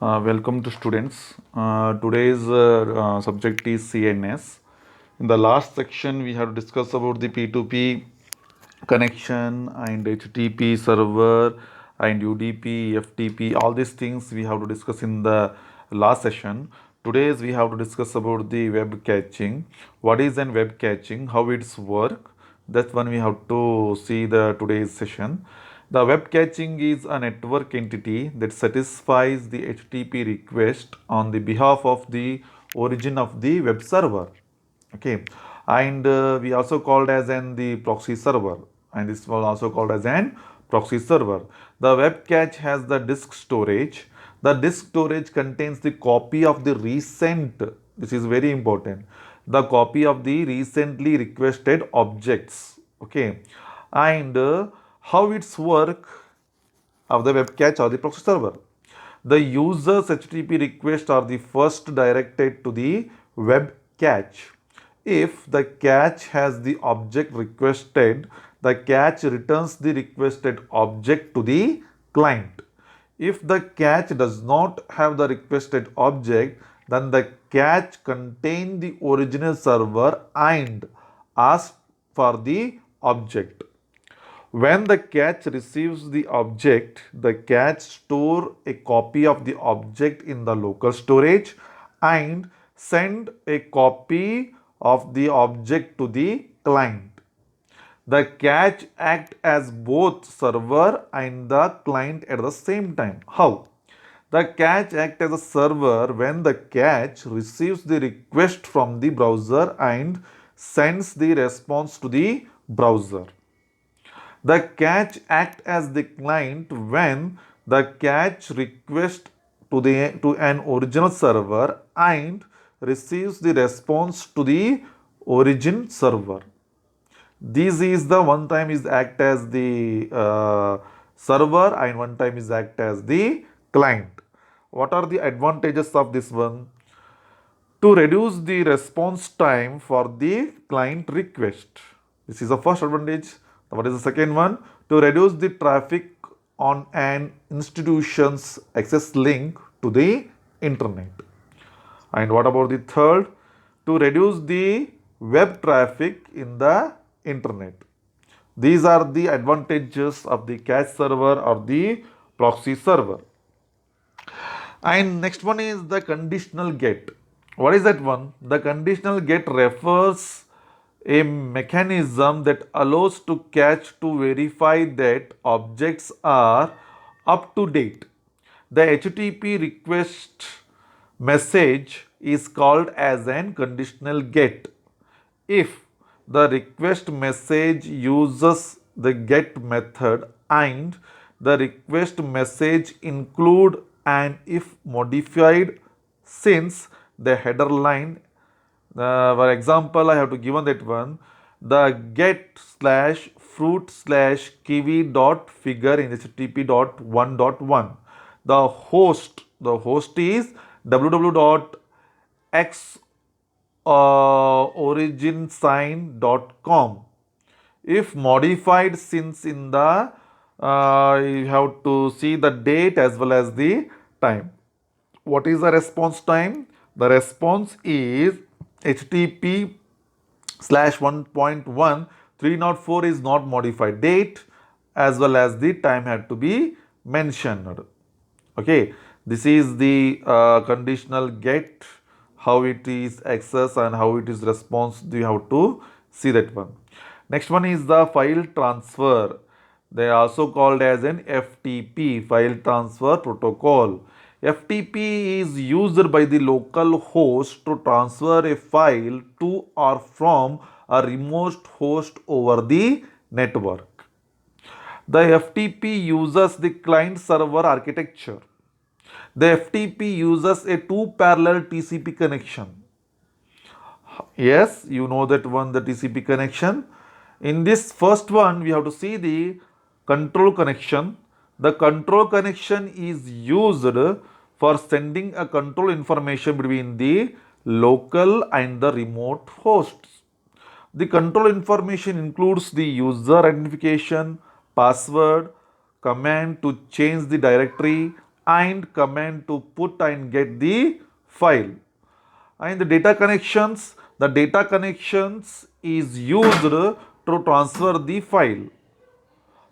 Welcome to students. Today's subject is CNS. In the last section, we have discussed about the P2P connection and HTTP server and UDP, FTP. All these things we have to discuss in the last session. Today's we have to discuss about the web caching. What is an web caching? How it's work? That's one we have to see the today's session. The web caching is a network entity that satisfies the HTTP request on the behalf of the origin of the web server. Okay, and we also called as an the proxy server, and this was also called as an proxy server. The web cache has the disk storage. The disk storage contains the copy of the recent. This is very important. The copy of the recently requested objects. Okay, and how it's work of the web cache or the proxy server. The user's HTTP requests are the first directed to the web cache. If the cache has the object requested, the cache returns the requested object to the client. If the cache does not have the requested object, then the cache contains the original server and asks for the object. When the cache receives the object, the cache store a copy of the object in the local storage and send a copy of the object to the client. The cache act as both server and the client at the same time. How? The cache act as a server when the cache receives the request from the browser and sends the response to the browser. The cache act as the client when the cache request to an original server and receives the response to the origin server. This is the one time is act as the server and one time is act as the client. What are the advantages of this one? To reduce the response time for the client request. This is the first advantage. What is the second one? To reduce the traffic on an institution's access link to the internet. And what about the third? To reduce the web traffic in the internet. These are the advantages of the cache server or the proxy server. And next one is the conditional get. What is that one? The conditional get refers a mechanism that allows to cache to verify that objects are up to date. The HTTP request message is called as an conditional get. If the request message uses the get method and the request message include an if modified since the header line, for example, I have to given that one, the get slash fruit slash kiwi dot figure in http dot 1.1. The host is www.x originsign.com. If modified since in the you have to see the date as well as the time. What is the response time? The response is HTTP slash 1.1 304 is not modified. Date as well as the time had to be mentioned. Okay, this is the conditional get, how it is access and how it is response. You have to see that one. Next one is the file transfer. They are also called as an FTP, file transfer protocol. FTP is used by the local host to transfer a file to or from a remote host over the network. The FTP uses the client server architecture. The FTP uses a two parallel TCP connection. Yes, you know that one, the TCP connection. In this first one, we have to see the control connection. The control connection is used for sending a control information between the local and the remote hosts. The control information includes the user identification, password, command to change the directory, and command to put and get the file. And the data connections is used to transfer the file.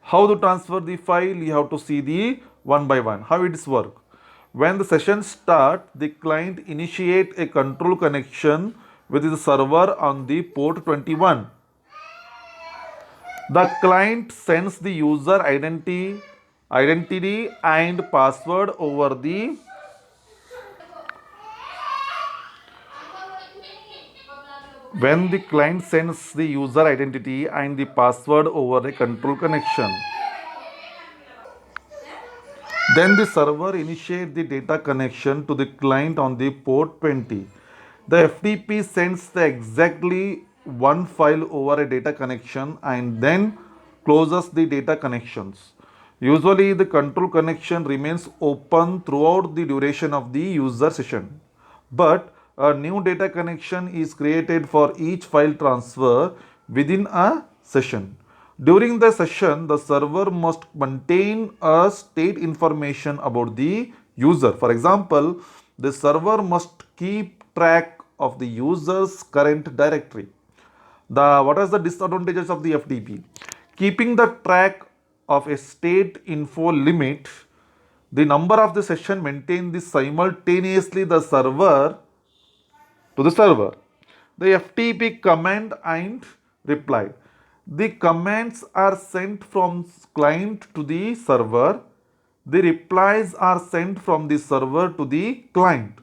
How to transfer the file? You have to see the one by one how it is work. When the session start, the client initiate a control connection with the server on the port 21. The client sends the user identity and password over the when the client sends the user identity and the password over a control connection. Then the server initiates the data connection to the client on the port 20. The FTP sends the exactly one file over a data connection and then closes the data connections. Usually the control connection remains open throughout the duration of the user session. But a new data connection is created for each file transfer within a session. During the session, the server must maintain a state information about the user. For example, the server must keep track of the user's current directory. What are the disadvantages of the FTP? Keeping the track of a state info limit, the number of the session maintain this simultaneously to the server. The FTP command and reply. The commands are sent from client to the server. The replies are sent from the server to the client.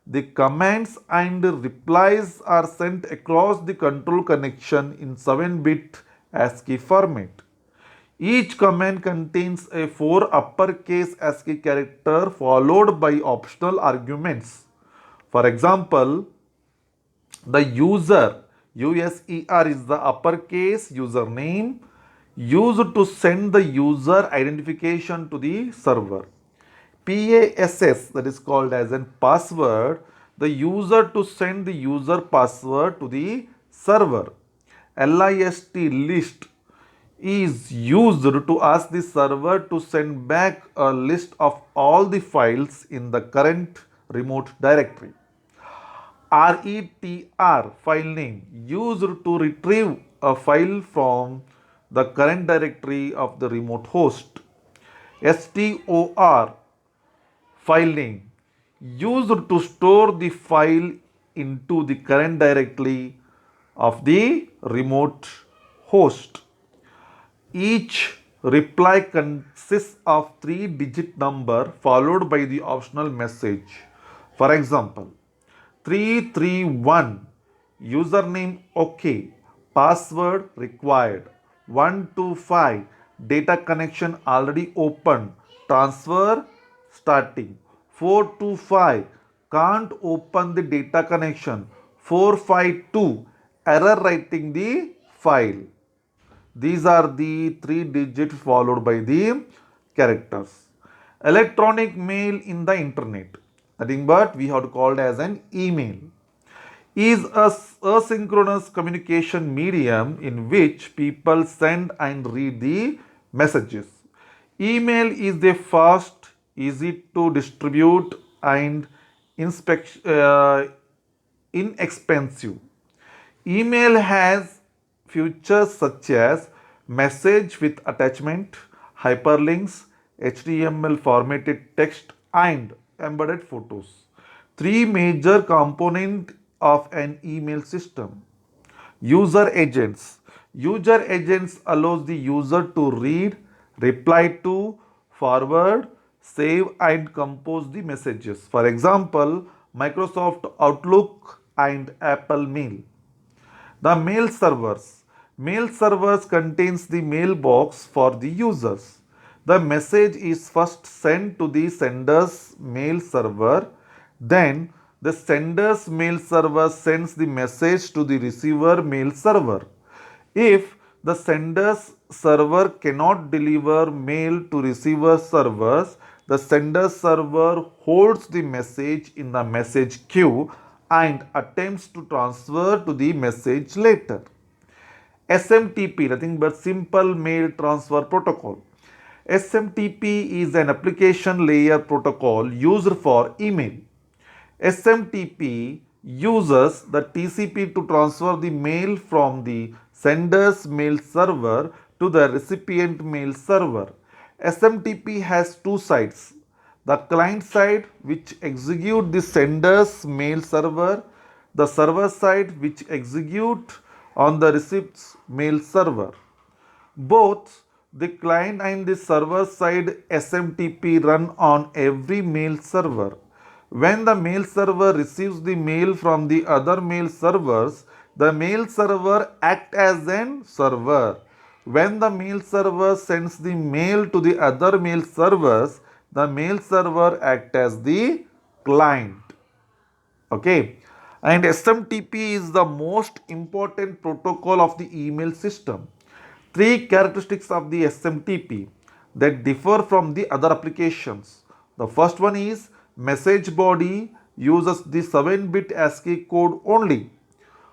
The commands and replies are sent across the control connection in 7-bit ASCII format. Each command contains a 4 uppercase ASCII character followed by optional arguments. For example, the user is the uppercase username used to send the user identification to the server. PASS, that is called as a password, the user to send the user password to the server. List is used to ask the server to send back a list of all the files in the current remote directory. RETR, file name, used to retrieve a file from the current directory of the remote host. STOR, file name, used to store the file into the current directory of the remote host. Each reply consists of 3-digit number followed by the optional message. For example, 331, username OK, password required. 125, data connection already open, transfer starting. 425, can't open the data connection. 452, error writing the file. These are the 3 digits followed by the characters. Electronic mail in the internet, nothing but we have to call it as an email, is a asynchronous communication medium in which people send and read the messages. Email is the fast, easy to distribute and inexpensive. Email has features such as message with attachment, hyperlinks, HTML formatted text, and embedded photos. Three major components of an email system. User agents. User agents allows the user to read, reply to, forward, save and compose the messages. For example, Microsoft Outlook and Apple Mail. The mail servers. Mail servers contains the mailbox for the users. The message is first sent to the sender's mail server. Then the sender's mail server sends the message to the receiver mail server. If the sender's server cannot deliver mail to receiver servers, the sender server holds the message in the message queue and attempts to transfer to the message later. SMTP, nothing but Simple Mail Transfer Protocol. SMTP is an application layer protocol used for email. SMTP uses the TCP to transfer the mail from the sender's mail server to the recipient mail server. SMTP has two sides. The client side, which execute the sender's mail server, the server side, which execute on the recipient's mail server. Both the client and the server side SMTP run on every mail server. When the mail server receives the mail from the other mail servers, the mail server acts as an server. When the mail server sends the mail to the other mail servers, the mail server acts as the client. Okay, and SMTP is the most important protocol of the email system. Three characteristics of the SMTP that differ from the other applications. The first one is message body uses the 7-bit ASCII code only.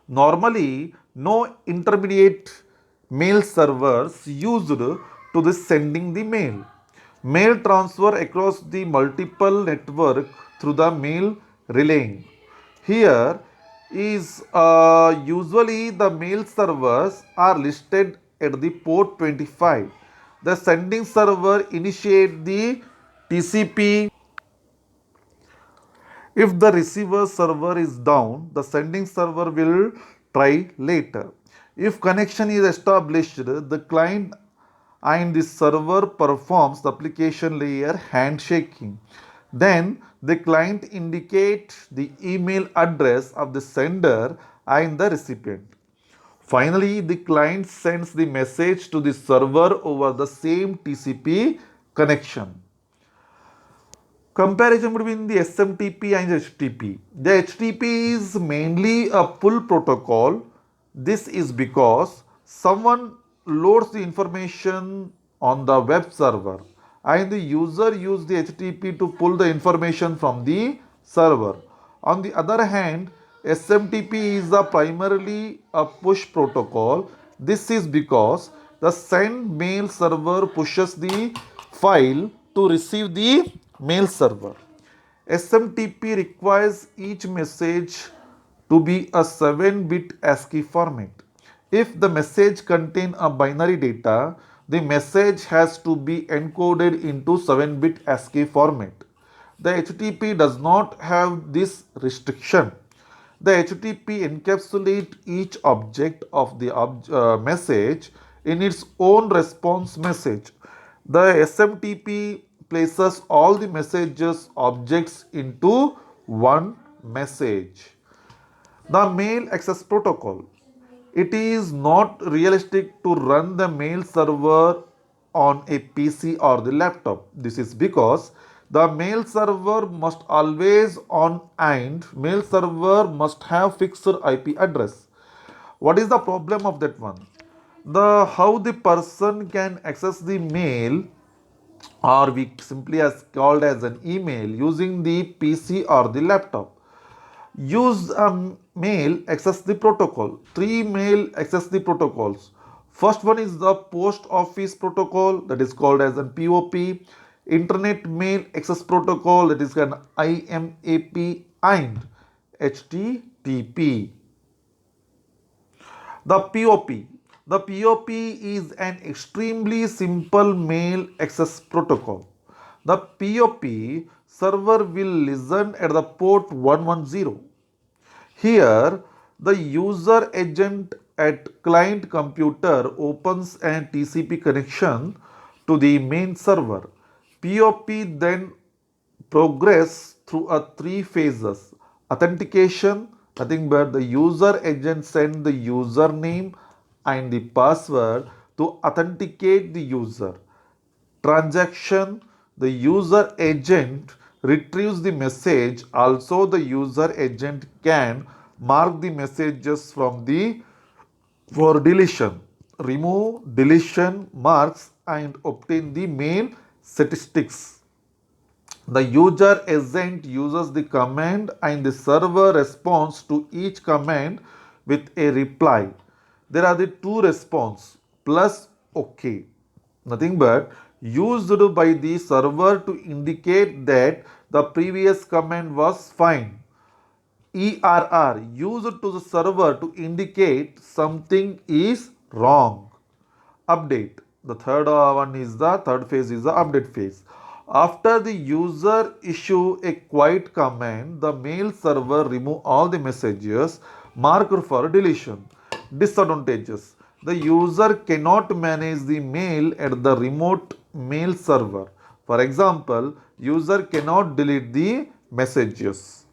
Normally, no intermediate mail servers used to the sending the mail. Mail transfer across the multiple network through the mail relaying. Here is usually the mail servers are listed at the port 25. The sending server initiate the TCP. If the receiver server is down, the sending server will try later. If connection is established, the client and the server performs the application layer handshaking. Then the client indicates the email address of the sender and the recipient. Finally, the client sends the message to the server over the same TCP connection. Comparison between the SMTP and HTTP. The HTTP is mainly a pull protocol. This is because someone loads the information on the web server and the user uses the HTTP to pull the information from the server. On the other hand, SMTP is primarily a push protocol. This is because the send mail server pushes the file to receive the mail server. SMTP requires each message to be a 7-bit ASCII format. If the message contains a binary data, the message has to be encoded into 7-bit ASCII format. The HTTP does not have this restriction. The HTTP encapsulates each object of the message in its own response message. The SMTP places all the messages objects into one message. The mail access protocol. It is not realistic to run the mail server on a PC or the laptop. This is because the mail server must always on and mail server must have fixed IP address. What is the problem of that one? The how the person can access the mail, or we simply as called as an email, using the PC or the laptop. Use mail access the protocol. Three mail access the protocols. First one is the post office protocol, that is called as an POP. Internet mail access protocol, that is an IMAP, and HTTP. The POP. The POP is an extremely simple mail access protocol. The POP server will listen at the port 110. Here, the user agent at client computer opens an TCP connection to the main server. POP then progress through a three phases. Authentication, nothing but the user agent send the username and the password to authenticate the user. Transaction, the user agent retrieves the message. Also, the user agent can mark the messages from the for deletion, remove deletion marks and obtain the mail statistics. The user agent uses the command and the server responds to each command with a reply. There are the two response plus OK. Nothing but used by the server to indicate that the previous command was fine. ERR used to the server to indicate something is wrong. Update. The third phase is the update phase. After the user issue a quiet command, the mail server remove all the messages marked for deletion. Disadvantages. The user cannot manage the mail at the remote mail server. For example, user cannot delete the messages.